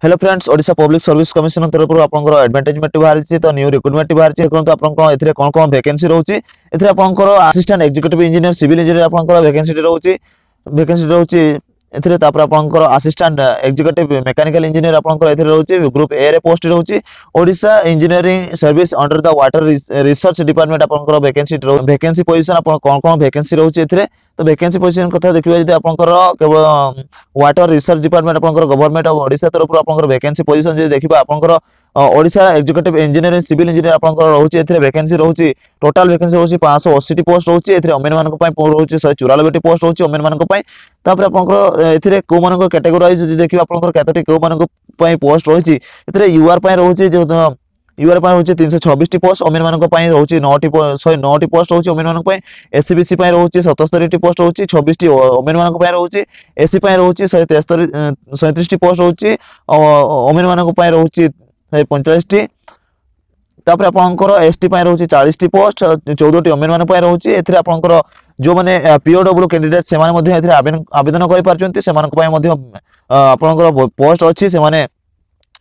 Hello friends Odisha public service commission तरफ आपनकर advertisement बाहरी तो न्यू रिक्रुटमेंट बाहरी करंतु आपन एथिरे कोन कोन वैकेंसी रहउची एथिरे आपनकर assistant executive engineer civil engineer आपनकर वैकेंसी रहउची एथिरे तापर आपनकर असिस्टेंट एग्जीक्यूटिव मैकेनिकल इंजीनियर आपनकर एथिरे रहउची ग्रुप ए रे पोस्ट रहउची Odisha engineering service under the water research department आपनकर वैकेंसी पोजीशन आपन कोन कोन वैकेंसी रहउची एथिरे तो वैकेंसी पोजीशन कथा देखिबा जदि आपनकर केवल वाटर रिसर्च डिपार्टमेंट आपनकर गवर्नमेंट ऑफ ओडिशा तरफ आपनकर वैकेंसी पोजीशन जे देखिबा आपनकर Odisha executive engineering civil engineer आपनकर रहउची एथिरे वैकेंसी रहउची टोटल वैकेंसी रहउची 580 टी पोस्ट रहउची एथिरे ओमेन मानक पय रहउची 194 टी पोस्ट रहउची ओमेन मानक पय तापर आपनकर एथिरे को मानक कैटेगराइज जदि देखिबा आपनकर केतोटी को मानक पय पोस्ट रहउची एथिरे यूआर पय रहउची जो यूआर पय रहउची 326 टी पोस्ट ओमेन मानक पय रहउची 109 टी पोस्ट रहउची ओमेन मानक पय एससीबीसी पय रहउची 77 टी पोस्ट रहउची 26 टी ओमेन मानक पय रहउची एससी पय रहउची 133 टी पोस्ट रहउची ओमेन मानक पय रहउची 45 टी तापर आपनकर एसटी पय रहउची 40 टी पोस्ट 14 टी ओमेन मानक पय रहउची एथिरे आपनकर जो माने पीओडब्ल्यू कैंडिडेट से माने मध्ये एथिरे आवेदन करि पारचंती से मानक पय मध्ये आपनकर पोस्ट अछि से माने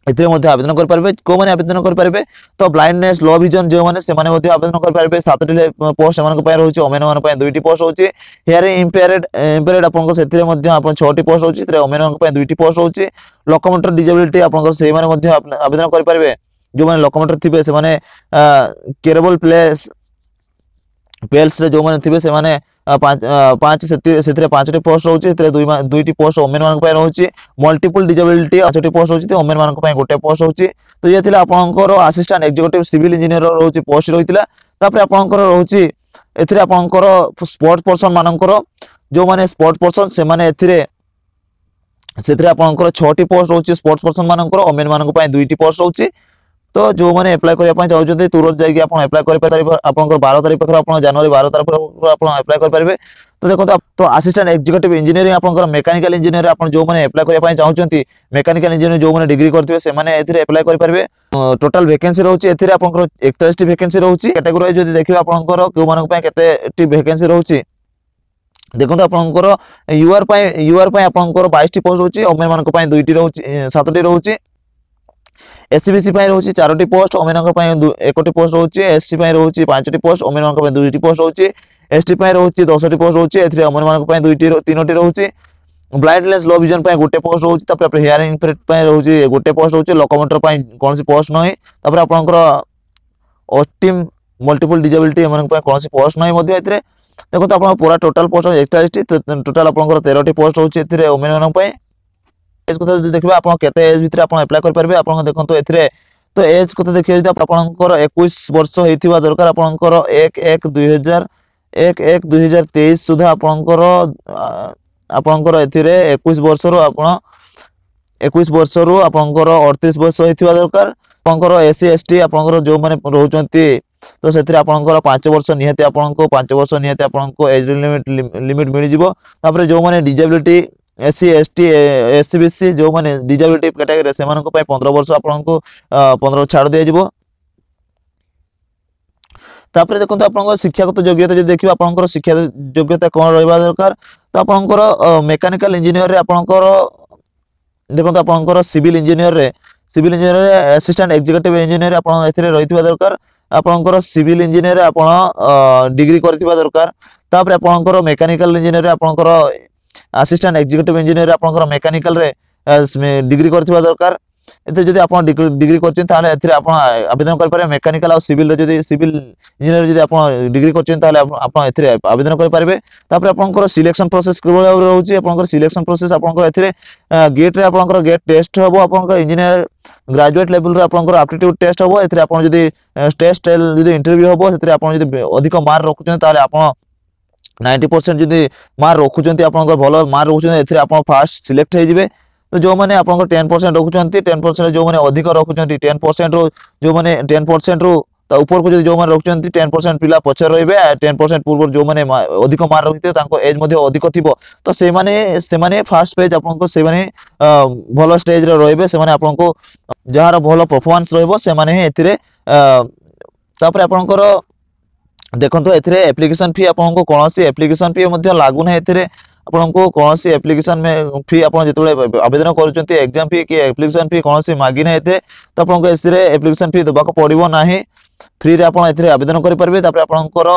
एते मध्ये आवेदन कर पारबे को माने आवेदन कर पारबे तो ब्लाइंडनेस लो विजन जो माने से माने मध्ये आवेदन कर पारबे 7 टी पोस्ट मानक पय रहउची ओमेन मानक पय 2 टी पोस्ट होची हियरिंग इंपेयर्ड आपनकर सेथिरे मध्ये आपन 6 टी पोस्ट होची तेरे ओमेन मानक पय 2 टी पोस्ट होची लोकोमोटर डिसेबिलिटी आपनकर से माने मध्ये आवेदन कर पारबे जो माने लोकोमोटर थिबे से माने केरेबल पेल्स रे जो माने थिबे से माने पांच सेथिरे 5 टी पोस्ट रहउची तेरे 2 टी पोस्ट ओमेन मानक पय रहउची मल्टीपल डिसेबिलिटी 5 टी पोस्ट होची ते ओमेन मानक पय गोटे पोस्ट होची तो ये थिला आपनकर असिस्टेंट एग्जीक्यूटिव सिविल इंजीनियर रहउची पोस्ट रहितला तापर आपनकर रहउची एथिरे आपनकर स्पोर्ट पर्सन मानकर जो माने स्पोर्ट पर्सन से माने एथिरे सेथिरे आपनकर 6 टी पोस्ट रहउची स्पोर्ट्स पर्सन मानकर ओमेन मानक पय 2 टी पोस्ट रहउची तो जो माने अप्लाई करिया पय चाहउछथि तुरंत जाई कि आपण अप्लाई करि पारिबे आपनकर 12 तारिख पर आपण जनवरी 12 तारिख पर आपण अप्लाई करि पारिबे तो देखो तो असिस्टेंट एग्जीक्यूटिव इंजीनियरिंग आपनकर मैकेनिकल इंजीनियर आपण जो माने अप्लाई करिया पय चाहउछथि मैकेनिकल इंजीनियर जो माने डिग्री करथिबे से माने एथिरे अप्लाई करि पारिबे टोटल वैकेंसी रहउची एथिरे आपनकर 41 टी वैकेंसी रहउची कैटेगरी जदि देखिबा आपनकर को मानक पय केते टी वैकेंसी रहउची देखो तो आपनकर यूआर पय आपनकर 22 टी पोस्ट रहउची ओमेन मानक पय 2 टी रहउची 7 टी रहउची एससीबीसी पय रहउची 4 टी पोस्ट ओमेन मानक पय 1 टी पोस्ट रहउची एससी पय रहउची 5 टी पोस्ट ओमेन मानक पय 2 टी पोस्ट रहउची एसटी पय रहउची 10 टी पोस्ट रहउची एथिरे ओमेन मानक पय 2 टी 3 टी रहउची ब्लाइंडनेस लो विजन पय गोटे पोस्ट रहउची तापर हियरिंग इंपेयर्ड पय रहउची गोटे पोस्ट रहउची लोकोमोटर पय कोनसी पोस्ट नहि तापर आपनकर ऑस्टिम मल्टीपल डिसेबिलिटी एमन पय कोनसी पोस्ट नहि मध्ये एथिरे देखो तो आपन पूरा टोटल पोस्ट 41 टी टोटल आपनकर 13 टी पोस्ट रहउची एथिरे ओमेन मानक पय एज को देखबा आपन केते एज भितर आपन अप्लाई कर परबे आपन देखंतो एथिरे तो एज को देखियो जदि आपनकर 21 वर्ष हेतिबा दरकार आपनकर 1/1/2023 सुधा आपनकर एथिरे 21 वर्ष रो आपन 21 वर्ष रो आपनकर 38 वर्ष हेतिबा दरकार आपनकर एससी एसटी आपनकर जो माने रहउचंती तो सेथिरे आपनकर 5 वर्ष निहते आपनको 5 वर्ष निहते आपनको एज लिमिट मिल जिवो तापर जो माने डिसेबिलिटी एससी एसटी एससीबीसी जो माने डिसेबिलिटी कैटेगरी से मानको पय 15 वर्ष आपनको 15 छाड़ दिया जिवो तापर देखो आपनकर शिक्षागत योग्यता जे देखिबा आपनकर शिक्षा योग्यता कोन रहबा दरकार तो आपनकर मैकेनिकल इंजीनियर रे आपनकर देखो आपनकर सिविल इंजीनियर रे असिस्टेंट एग्जीक्यूटिव इंजीनियर आपन एथिरे रहितबा दरकार आपनकर सिविल इंजीनियर आपन डिग्री करथिबा दरकार तापर आपनकर मैकेनिकल इंजीनियर रे आपनकर असिस्टेंट एग्जीक्यूटिव इंजीनियर आपनकर मैकेनिकल रे डिग्री करथिबा दरकार एते जदि आपन डिग्री करछन ताले एथिरे आपन आवेदन कर पारे मैकेनिकल और सिविल जदि सिविल इंजीनियर जदि आपन डिग्री करछन ताले आपन एथिरे आवेदन कर पारबे तापर आपनकर सिलेक्शन प्रोसेस केवल रहउची आपनकर सिलेक्शन प्रोसेस आपनकर एथिरे गेट रे आपनकर गेट टेस्ट हबो आपनकर इंजीनियर ग्रेजुएट लेवल रे आपनकर एप्टीट्यूड टेस्ट हबो एथिरे आपन जदि टेस्ट जदि इंटरव्यू हबो सेथिरे आपन जदि अधिक मार्क रखुछन ताले आपन 90% जदि मार्क रखुछंती आपनकर भलो मार्क रखुछन एथिरे आपन फास्ट सिलेक्ट हे जिवे तो जो माने आपनकर 10% रखुछंती 10% जो माने अधिक रखुछंती 10% रो जो माने 10% रो तो ऊपर को जो माने रखुछंती 10% पिला पछर रहबे 10% पूर्व जो माने अधिक मार्क रखिते तांको एज मध्ये अधिक थिबो तो से माने फर्स्ट पेज आपनको से माने भलो स्टेज रे रहबे से माने आपनको जहार भलो परफॉर्मेंस रहबो से माने एथिरे तापर आपनकर देखंतो एथिरे एप्लीकेशन फी आपनको कोनोसी एप्लीकेशन फी मध्ये लागु नै एथिरे आपनको कौन सी एप्लिकेशन में फी आप जिते आवेदन कर एग्जाम फी कि एप्लिकेशन फी कौन सी मागी ना तो आपको एसरे एप्लिकेशन फी देबाक पड़िबो नाही फ्री रे आपण एथिरे आवेदन करि परबे तापर आपनकर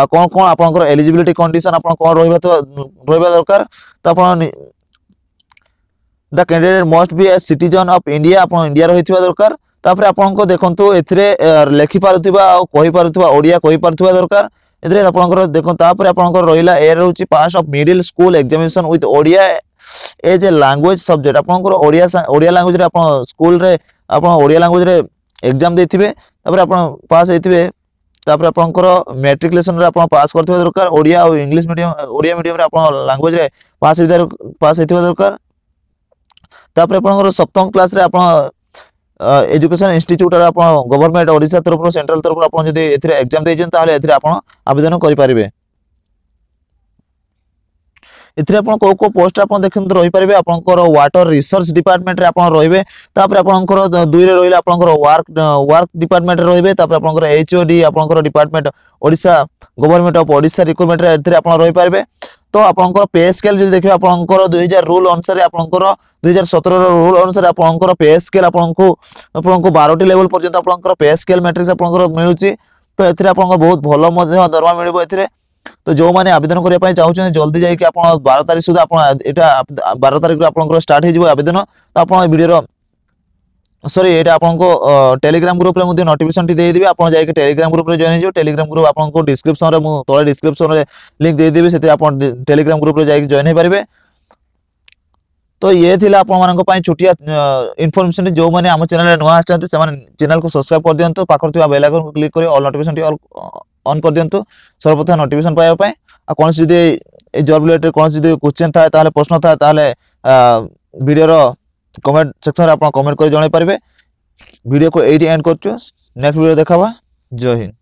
कोन कोन आपनकर एलिजिबिलिटी कंडीशन आपन कोन रहबा दरकार तो आपण the candidate must be a citizen of India आपण इंडिया रहितबा दरकार तापर आपनको देखंतु एथिरे लेखि पारुथिबा आ कहि पारुथिबा ओडिया कहि पारुथिबा दरकार एथिरे आपनकर देखन तापर आपनकर रहिला ए रहउची pass of middle school examination with Odia as a language subject आपनकर ओडिया लैंग्वेज रे आपण स्कूल रे आपण ओडिया लैंग्वेज रे एग्जाम देथिबे तापर आपण पास हेतिबे तापर आपनकर मैट्रिकुलेशन रे आपण पास करथिबा दरकार ओडिया और इंग्लिश मीडियम ओडिया मीडियम रे आपण लैंग्वेज रे पास हेतिबा दरकार तापर आपनकर सप्तम क्लास रे आपण एजुकेशन इंस्टीट्यूट रे आपण गवर्नमेंट ओडिसा तरफ सेंट्रल तरफ आपण जदी एथिरे एग्जाम देजन ताले एथिरे आपण आवेदन करि पारिबे एथिरे आपण को पोस्ट आपण देखन रहि पारिबे आपनकर वाटर रिसर्च डिपार्टमेंट रे आपण रहिबे तापर आपनकर दुई रे रहिला आपनकर वर्क डिपार्टमेंट रे रहिबे तापर आपनकर एचओडी आपनकर department Odisha government of Odisha recruitment रे एथिरे आपण रहि पारिबे तो आपनकर पे स्केल जदी देखिबे आपनकर 2000 रूल अनुसार आपनकर 2017 रो रूल अनुसार आपनकर पे स्केल आपनको 12 टी लेवल पर्यंत आपनकर पे स्केल मैट्रिक्स आपनकर मिलुची तो एथिरे आपनकर बहुत भलो मध्ये दरमा मिलबो एथिरे तो जो माने आवेदन करिया पय चाहउछन जल्दी जाई कि आपण 12 तारिख सुधा आपण एटा 12 तारिख आपनकर स्टार्ट हे जिवो आवेदन तो आपण वीडियो रो सॉरी एटा आपनको टेलीग्राम ग्रुप रे मध्ये नोटिफिकेशन टी देई देबे आपण जाई कि टेलीग्राम ग्रुप रे जॉइन हे जो टेलीग्राम ग्रुप आपनको डिस्क्रिप्शन रे मु तळे डिस्क्रिप्शन रे लिंक देई देबे सेते आपण टेलीग्राम ग्रुप रे जाई कि जॉइन हे परिबे तो ये थिला आपण मानको पय छुटिया इन्फॉर्मेशन जो माने हम चैनल रे नवा आछन से माने चैनल को सब्सक्राइब कर दियंतो पाखर थिबा बेल आइकन को क्लिक करी ऑल नोटिफिकेशन टी ऑन कर दियंतो सर्वप्रथम नोटिफिकेशन पाया पय आ कोन जदी ए जॉब रिलेटेड कोन जदी क्वेश्चन था ताले प्रश्न था ताले वीडियो रो कमेंट सेक्शन रे आपण कमेंट कर जणाई परिबे वीडियो को एडी एंड करछु नेक्स्ट वीडियो देखाबा जय हिंद।